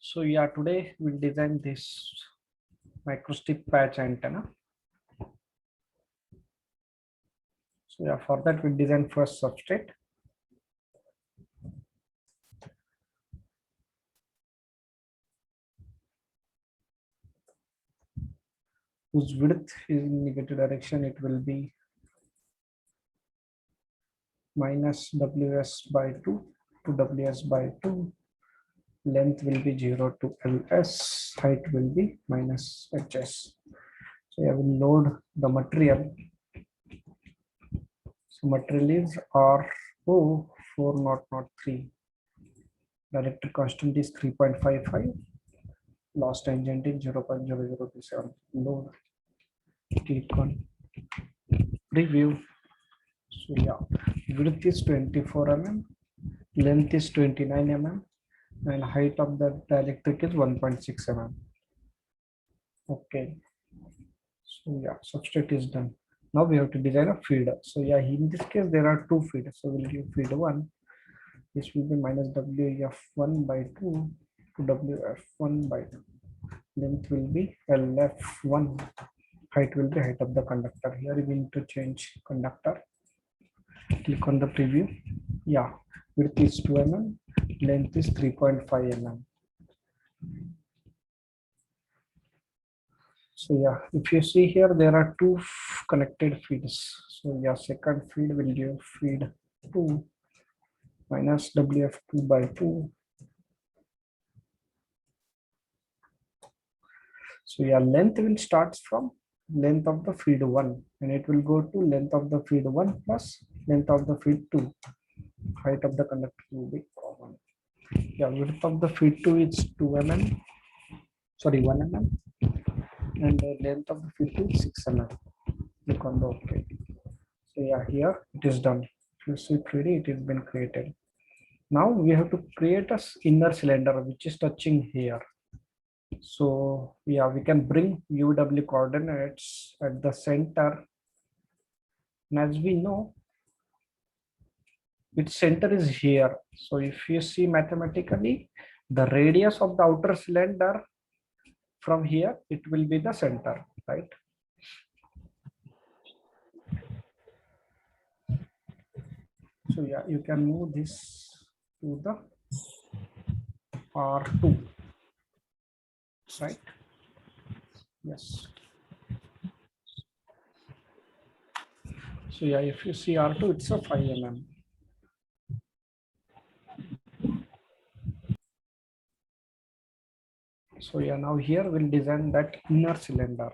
So yeah, today we'll design this microstrip patch antenna. So yeah, for that we'll design first substrate. Whose width is in negative direction, it will be minus ws by 2 to ws by 2. Length will be 0 to ls. Height will be minus hs. So I will load the material. So material is RO4003. Director constant is 3.55. Loss tangent is 0.0027. Load. Click on preview. So yeah, width is 24 mm, length is 29 mm, and height of the dielectric is 1.6 mm. Okay. So yeah, substrate is done. Now we have to design a feeder. So yeah, in this case there are two feeders. So we'll give feeder 1. This will be minus WF1 by 2 to WF1 by 2. Length will be LF1. Height will be height of the conductor. Here we need to change conductor. Click on the preview. Yeah, width is 2 mm, length is 3.5 mm. So yeah, if you see here, there are two connected feeds. So yeah, second feed will give feed 2 minus WF2 by 2. So yeah, length will start from length of the feed 1 and it will go to length of the feed 1 plus length of the feed 2. Height of the conductor will be common. Yeah, width of the feed 2 is 2 mm, sorry 1 mm, and the length of the feed 2 is 6 mm. Click on the OK. So yeah, here it is done. If you see 3D, it has been created. Now we have to create a inner cylinder which is touching here. So yeah, we can bring UW coordinates at the center. And as we know, its center is here. So if you see mathematically, the radius of the outer cylinder from here, it will be the center, right? So yeah, you can move this to the R2, right? Yes. So yeah, if you see R2, it's a 5 mm. So yeah, now here we'll design that inner cylinder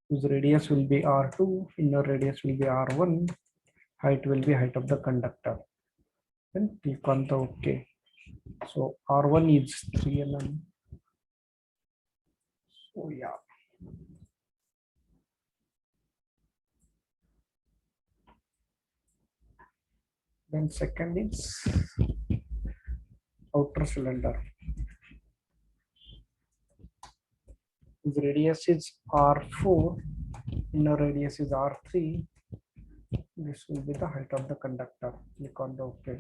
whose radius will be R2, inner radius will be R1, height will be height of the conductor. Then click on the OK. So R1 is 3 mm. So yeah. Then second is outer cylinder. His radius is R4, inner radius is R3. This will be the height of the conductor. Click on the OK.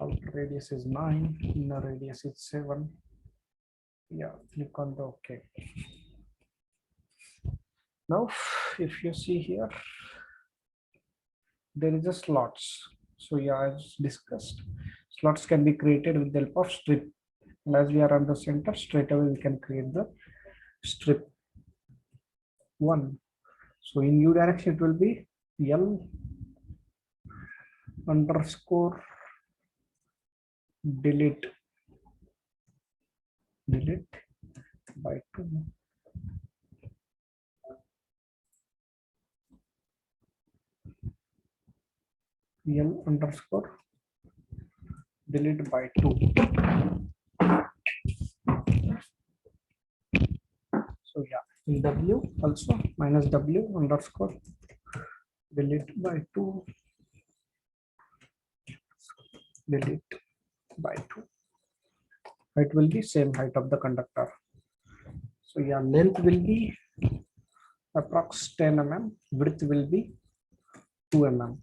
Outer radius is 9, inner radius is 7. Yeah, click on the OK. Now, if you see here, there is a slots. So yeah, as discussed, slots can be created with the help of strip. And as we are on the center, straight away we can create the strip 1. So in U direction, it will be L underscore delete by 2. L underscore delete by 2. So yeah, in W also minus W underscore delete by 2. Delete by 2. Height will be same height of the conductor. So yeah, length will be approx 10 mm, width will be 2 mm.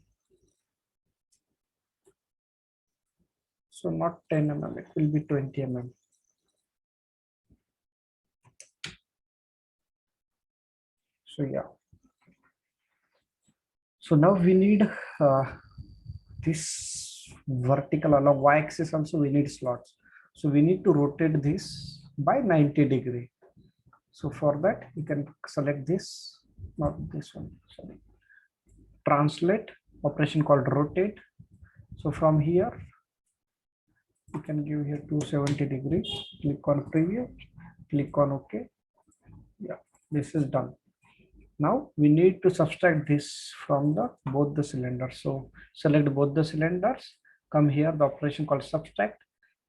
So not 10 mm, it will be 20 mm. So yeah. So now we need this vertical along y-axis also we need slots. So we need to rotate this by 90 degree. So for that you can select this, not this one, sorry. Translate, operation called rotate. So from here you can give here 270 degree, click on preview, click on OK. Yeah, this is done. Now we need to subtract this from the both the cylinders. So select both the cylinders, come here, the operation called subtract,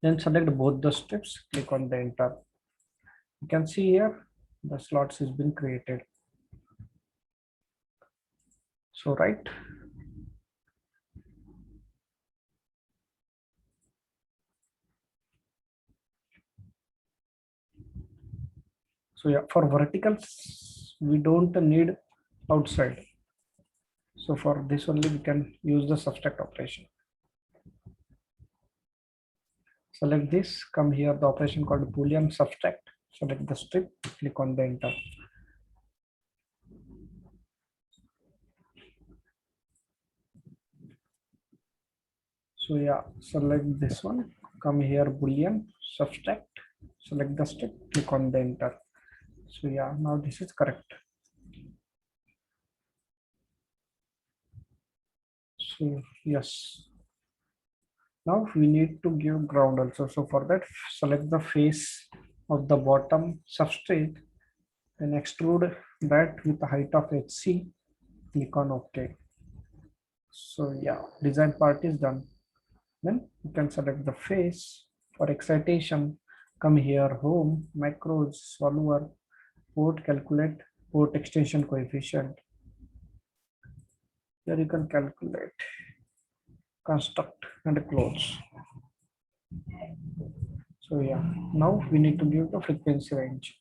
then select both the steps, click on the enter. You can see here the slots has been created. So right. So yeah, for verticals, we don't need outside. So for this only we can use the subtract operation. Select this, come here, the operation called Boolean subtract, select the strip, click on the enter. So yeah, select this one, come here, Boolean subtract, select the strip, click on the enter. So yeah, now this is correct. So yes, now we need to give ground also. So for that, select the face of the bottom substrate, then extrude that with the height of HC, click on OK. So yeah, design part is done. Then you can select the face. For excitation, come here, home, macros, solver, port, calculate port extension coefficient. Here you can calculate, construct and close. So yeah, now we need to give the frequency range.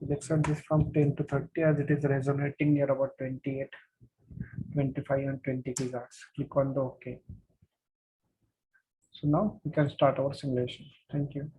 Let's set this from 10 to 30 as it is resonating near about 28, 25 and 20 gigahertz. Click on the OK. So now we can start our simulation. Thank you.